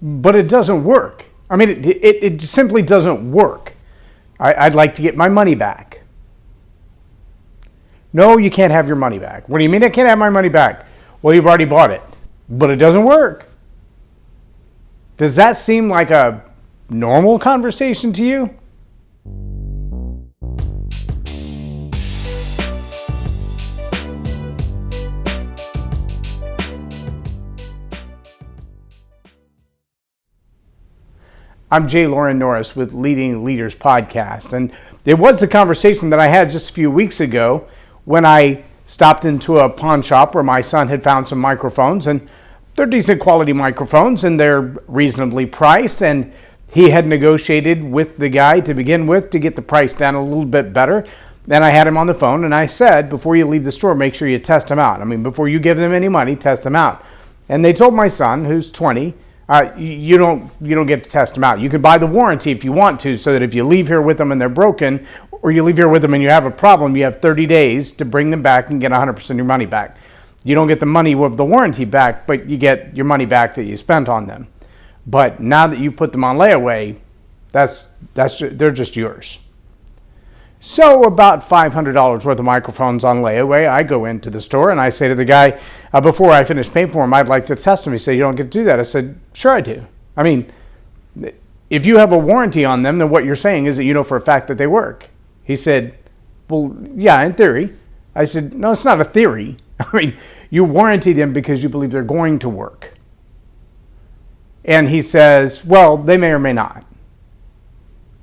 but it doesn't work. I mean, it simply doesn't work. I'd like to get my money back. No, you can't have your money back. What do you mean I can't have my money back? Well, you've already bought it, but it doesn't work. Does that seem like a normal conversation to you? I'm Loren Norris with Leading Leaders Podcast, and it was the conversation that I had just a few weeks ago when I stopped into a pawn shop where my son had found some microphones, and they're decent quality microphones and they're reasonably priced, and he had negotiated with the guy to begin with to get the price down a little bit better. Then I had him on the phone and I said, before you leave the store, make sure you test them out. I mean, before you give them any money, test them out. And they told my son, who's 20, you don't get to test them out. You can buy the warranty if you want to, so that if you leave here with them and they're broken, or you leave here with them and you have a problem, you have 30 days to bring them back and get 100% of your money back. You don't get the money of the warranty back, but you get your money back that you spent on them. But now that you put them on layaway, they're just yours. So about $500 worth of microphones on layaway, I go into the store and I say to the guy, before I finish paying for them, I'd like to test them. He said, you don't get to do that. I said, sure I do. I mean, if you have a warranty on them, then what you're saying is that you know for a fact that they work. He said, well, yeah, in theory. I said, no, it's not a theory. I mean, you warranty them because you believe they're going to work. And he says, well, they may or may not.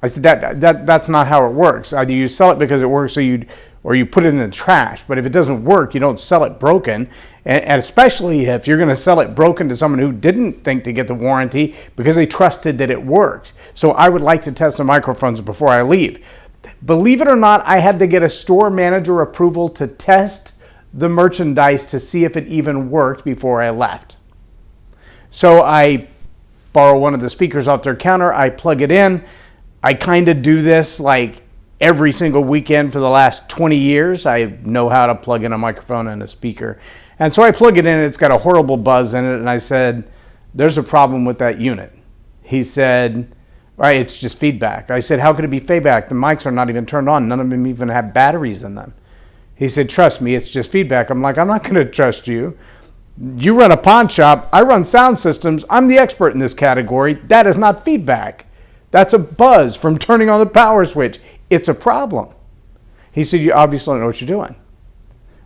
I said, that's not how it works. Either you sell it because it works or you put it in the trash. But if it doesn't work, you don't sell it broken. And especially if you're going to sell it broken to someone who didn't think to get the warranty because they trusted that it worked. So I would like to test the microphones before I leave. Believe it or not, I had to get a store manager approval to test the merchandise to see if it even worked before I left. So I borrow one of the speakers off their counter. I plug it in. I kind of do this like every single weekend for the last 20 years. I know how to plug in a microphone and a speaker. And so I plug it in, and it's got a horrible buzz in it. And I said, there's a problem with that unit. He said, right, it's just feedback. I said, how could it be feedback? The mics are not even turned on. None of them even have batteries in them. He said, trust me, it's just feedback. I'm like, I'm not going to trust you. You run a pawn shop. I run sound systems. I'm the expert in this category. That is not feedback. That's a buzz from turning on the power switch. It's a problem. He said, you obviously don't know what you're doing.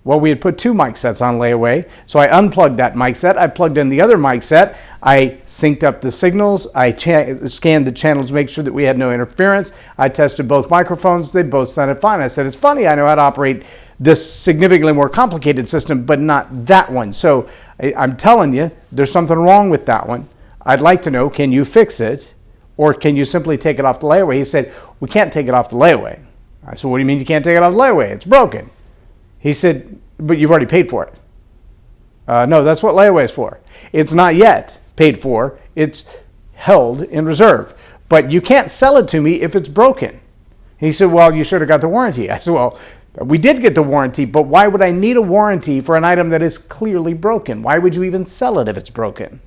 Well, we had put 2 mic sets on layaway, so I unplugged that mic set. I plugged in the other mic set. I synced up the signals. I scanned the channels to make sure that we had no interference. I tested both microphones. They both sounded fine. I said, it's funny, I know how to operate this significantly more complicated system, but not that one. So I'm telling you, there's something wrong with that one. I'd like to know, can you fix it? Or can you simply take it off the layaway? He said, we can't take it off the layaway. I said, what do you mean you can't take it off the layaway? It's broken. He said, but you've already paid for it. No, that's what layaway is for. It's not yet paid for. It's held in reserve. But you can't sell it to me if it's broken. He said, well, you should have got the warranty. I said, well, we did get the warranty, but why would I need a warranty for an item that is clearly broken? Why would you even sell it if it's broken?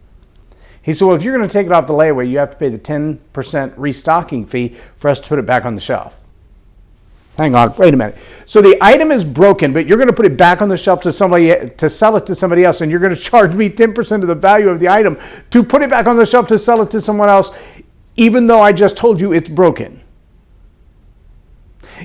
He said, well, if you're going to take it off the layaway, you have to pay the 10% restocking fee for us to put it back on the shelf. Hang on, wait a minute. So the item is broken, but you're going to put it back on the shelf to somebody to sell it to somebody else, and you're going to charge me 10% of the value of the item to put it back on the shelf to sell it to someone else, even though I just told you it's broken.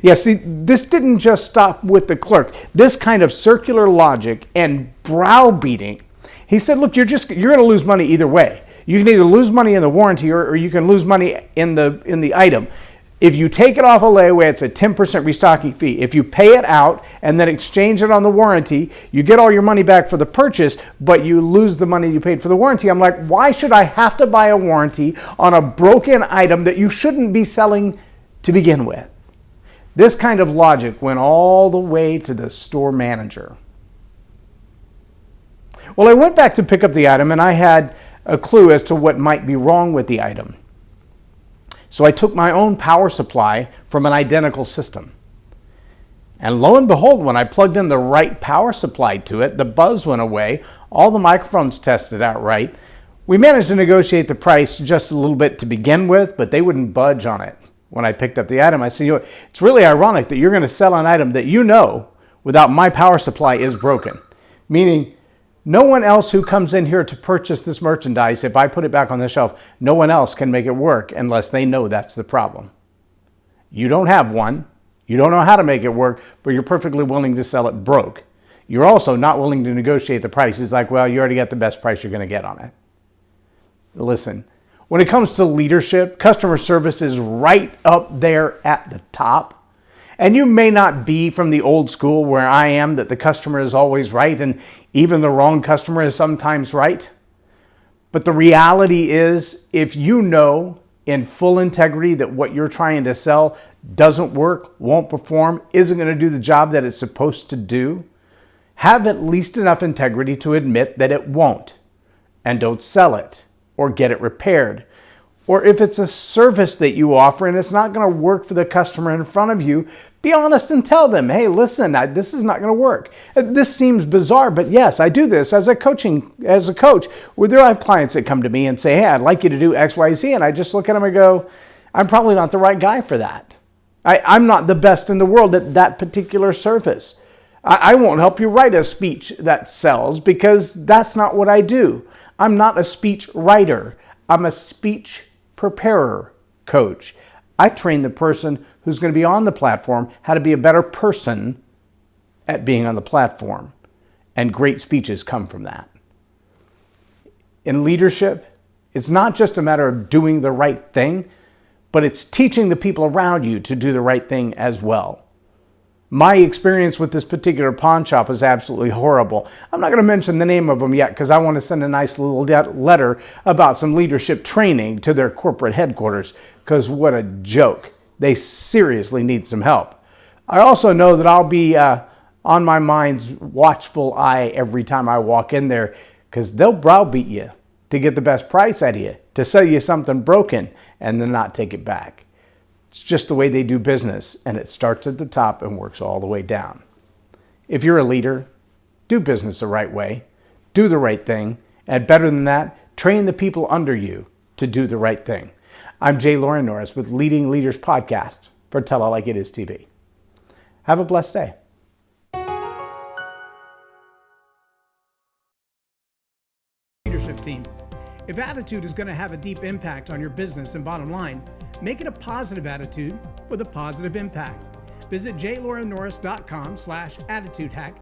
Yeah, see, this didn't just stop with the clerk. This kind of circular logic and browbeating. He said, look, you're going to lose money either way. You can either lose money in the warranty or you can lose money in the item. If you take it off a layaway, it's a 10% restocking fee. If you pay it out and then exchange it on the warranty, you get all your money back for the purchase, but you lose the money you paid for the warranty. I'm like, why should I have to buy a warranty on a broken item that you shouldn't be selling to begin with? This kind of logic went all the way to the store manager. Well, I went back to pick up the item and I had a clue as to what might be wrong with the item. So I took my own power supply from an identical system. And lo and behold, when I plugged in the right power supply to it, the buzz went away. All the microphones tested out right. We managed to negotiate the price just a little bit to begin with, but they wouldn't budge on it. When I picked up the item, I said, it's really ironic that you're going to sell an item that without my power supply is broken. Meaning, no one else who comes in here to purchase this merchandise, if I put it back on the shelf, no one else can make it work unless they know that's the problem. You don't have one. You don't know how to make it work, but you're perfectly willing to sell it broke. You're also not willing to negotiate the price. It's like, well, you already got the best price you're going to get on it. Listen, when it comes to leadership, customer service is right up there at the top. And you may not be from the old school where I am, that the customer is always right and even the wrong customer is sometimes right. But the reality is, if you know in full integrity that what you're trying to sell doesn't work, won't perform, isn't going to do the job that it's supposed to do, have at least enough integrity to admit that it won't, and don't sell it or get it repaired. Or if it's a service that you offer and it's not going to work for the customer in front of you, be honest and tell them, hey, listen, this is not going to work. This seems bizarre, but yes, I do this as a coach. Where there I have clients that come to me and say, hey, I'd like you to do X, Y, Z. And I just look at them and go, I'm probably not the right guy for that. I'm not the best in the world at that particular service. I won't help you write a speech that sells because that's not what I do. I'm not a speech writer. I'm a speech preparer coach. I train the person who's going to be on the platform how to be a better person at being on the platform. And great speeches come from that. In leadership, it's not just a matter of doing the right thing, but it's teaching the people around you to do the right thing as well. My experience with this particular pawn shop is absolutely horrible. I'm not going to mention the name of them yet because I want to send a nice little letter about some leadership training to their corporate headquarters, because what a joke. They seriously need some help. I also know that I'll be on my mind's watchful eye every time I walk in there, because they'll browbeat you to get the best price out of you, to sell you something broken and then not take it back. It's just the way they do business, and it starts at the top and works all the way down. If you're a leader, do business the right way, do the right thing, and better than that, train the people under you to do the right thing. I'm Loren Norris with Leading Leaders Podcast for Tell It Like It Is TV. Have a blessed day. Leadership team. If attitude is going to have a deep impact on your business and bottom line, make it a positive attitude with a positive impact. Visit jlorennorris.com/attitude hack